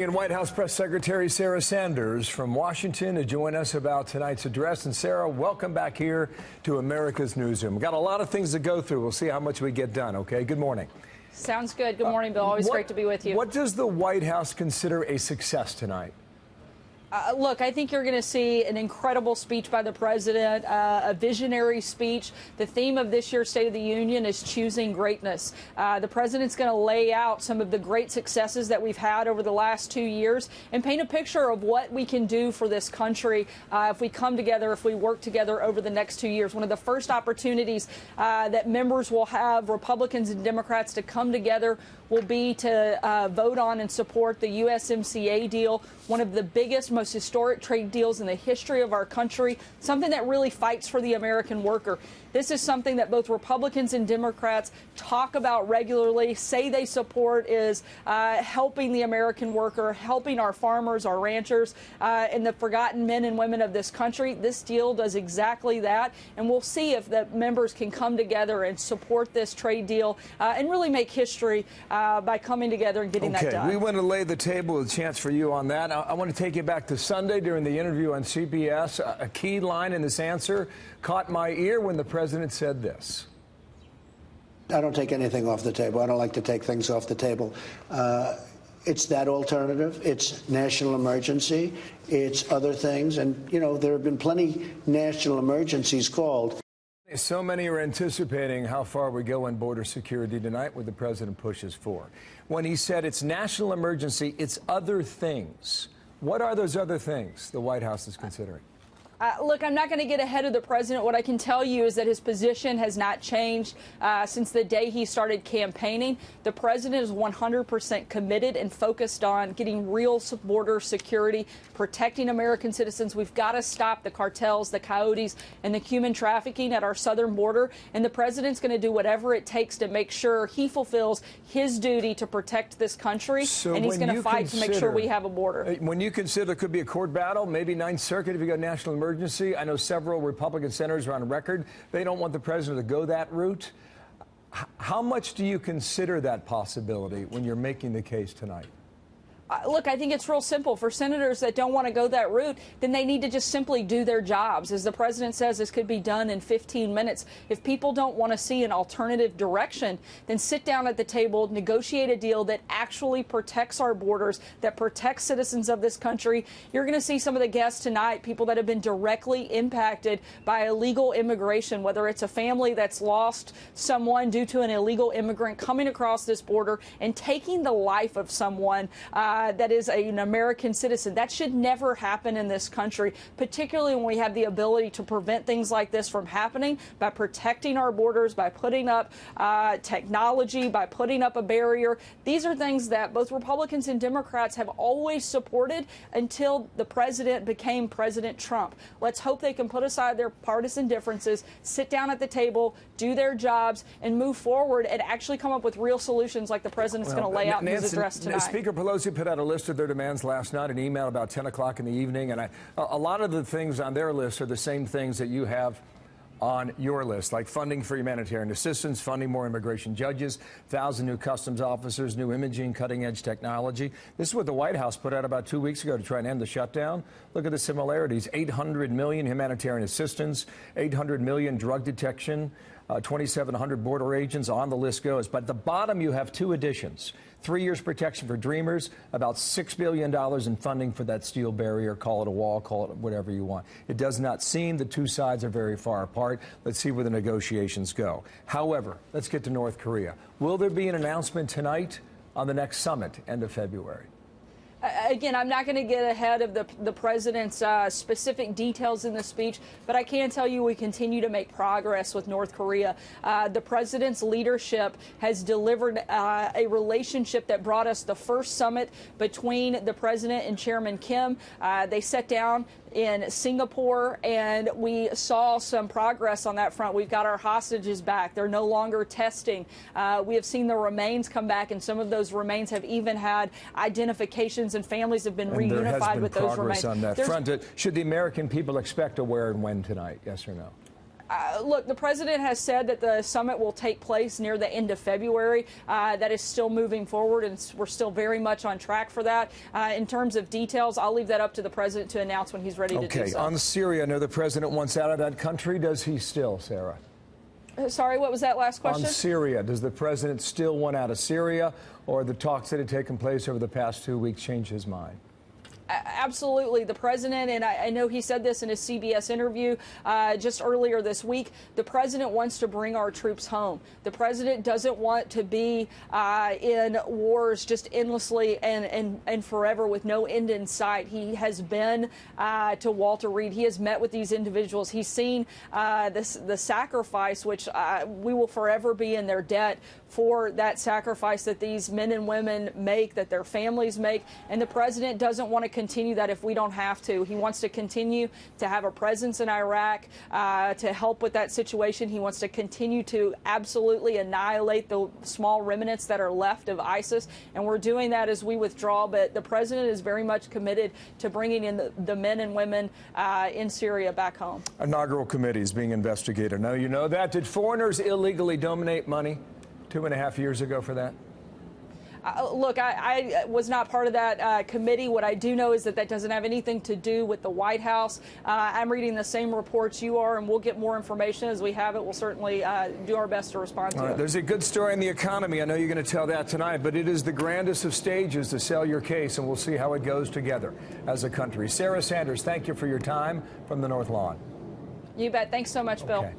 And White House Press Secretary Sarah Sanders from Washington to join us about tonight's address. And Sarah, welcome back here to America's Newsroom. We've got a lot of things to go through. We'll see how much we get done, okay? Good morning. Sounds good. Good morning, Bill. Always great to be with you. What does the White House consider a success tonight? Look, I think you're going to see an incredible speech by the president, a visionary speech. The theme of this year's State of the Union is choosing greatness. The president's going to lay out some of the great successes that we've had over the last 2 years and paint a picture of what we can do for this country if we come together, if we work together over the next 2 years. One of the first opportunities that members will have, Republicans and Democrats, to come together will be to vote on and support the USMCA deal, one of the biggest, most historic trade deals in the history of our country, something that really fights for the American worker. This is something that both Republicans and Democrats talk about regularly, say they support, is helping the American worker, helping our farmers, our ranchers, and the forgotten men and women of this country. This deal does exactly that, and we'll see if the members can come together and support this trade deal and really make history by coming together and getting that done. We want to lay the table with a chance for you on that. I want to take you back to Sunday during the interview on CBS. A key line in this answer caught my ear when the president said this. I don't take anything off the table. I don't like to take things off the table. It's that alternative. It's national emergency. It's other things. And, you know, there have been plenty national emergencies called. So many are anticipating how far we go on border security tonight, what the president pushes for. When he said it's national emergency, it's other things. What are those other things the White House is considering? Look, I'm not going to get ahead of the president. What I can tell you is that his position has not changed since the day he started campaigning. The president is 100% committed and focused on getting real border security, protecting American citizens. We've got to stop the cartels, the coyotes, and the human trafficking at our southern border. And the president's going to do whatever it takes to make sure he fulfills his duty to protect this country. And he's going to fight to make sure we have a border. When you consider there could be a court battle, maybe Ninth Circuit if you got national emergency. I know several Republican senators are on record. They don't want the president to go that route. How much do you consider that possibility when you're making the case tonight? Look, I think it's real simple. For senators that don't want to go that route, then they need to just simply do their jobs. As the president says, this could be done in 15 minutes. If people don't want to see an alternative direction, then sit down at the table, negotiate a deal that actually protects our borders, that protects citizens of this country. You're going to see some of the guests tonight, people that have been directly impacted by illegal immigration, whether it's a family that's lost someone due to an illegal immigrant coming across this border and taking the life of someone that is an American citizen. That should never happen in this country, particularly when we have the ability to prevent things like this from happening by protecting our borders, by putting up technology, by putting up a barrier. These are things that both Republicans and Democrats have always supported until the president became President Trump. Let's hope they can put aside their partisan differences, sit down at the table, do their jobs, and move forward and actually come up with real solutions like the president's going to lay out in his address tonight. Speaker Pelosi put out a list of their demands last night, an email about 10 o'clock in the evening, and a lot of the things on their list are the same things that you have on your list, like funding for humanitarian assistance, funding more immigration judges, 1,000 new customs officers, new imaging, cutting-edge technology. This is what the White House put out about 2 weeks ago to try and end the shutdown. Look at the similarities. $800 million humanitarian assistance, $800 million drug detection, 2,700 border agents, on the list goes. But at the bottom, you have two additions. 3 years protection for Dreamers, about $6 billion in funding for that steel barrier. Call it a wall, call it whatever you want. It does not seem the two sides are very far apart. Let's see where the negotiations go. However, let's get to North Korea. Will there be an announcement tonight on the next summit, end of February? Again, I'm not going to get ahead of the president's specific details in the speech, but I can tell you we continue to make progress with North Korea. The president's leadership has delivered a relationship that brought us the first summit between the president and Chairman Kim. They sat down in Singapore, and we saw some progress on that front. We've got our hostages back. They're no longer testing. We have seen the remains come back, and some of those remains have even had identifications, and families have been reunified with those remains. There has been progress on that front. Should the American people expect a where and when tonight, yes or no? Look, the president has said that the summit will take place near the end of February. That is still moving forward, and we're still very much on track for that. In terms of details, I'll leave that up to the president to announce when he's ready to do so. On Syria, I know the president wants out of that country. Does he still, Sarah? Sorry, what was that last question? On Syria, does the president still want out of Syria, or the talks that had taken place over the past 2 weeks change his mind? Absolutely. The president, and I know he said this in his CBS interview just earlier this week, the president wants to bring our troops home. The president doesn't want to be in wars just endlessly and forever with no end in sight. He has been to Walter Reed. He has met with these individuals. He's seen the sacrifice, which we will forever be in their debt for that sacrifice that these men and women make, that their families make. And the president doesn't want to continue that if we don't have to. He wants to continue to have a presence in Iraq to help with that situation. He wants to continue to absolutely annihilate the small remnants that are left of ISIS. And we're doing that as we withdraw. But the president is very much committed to bringing in the men and women in Syria back home. Inaugural committee is being investigated. Now, you know that. Did foreigners illegally donate money 2.5 years ago for that? Look, I was not part of that committee. What I do know is that doesn't have anything to do with the White House. I'm reading the same reports you are, and we'll get more information as we have it. We'll certainly do our best to respond to it. There's a good story in the economy. I know you're going to tell that tonight, but it is the grandest of stages to sell your case, and we'll see how it goes together as a country. Sarah Sanders, thank you for your time from the North Lawn. You bet. Thanks so much, Bill. Okay.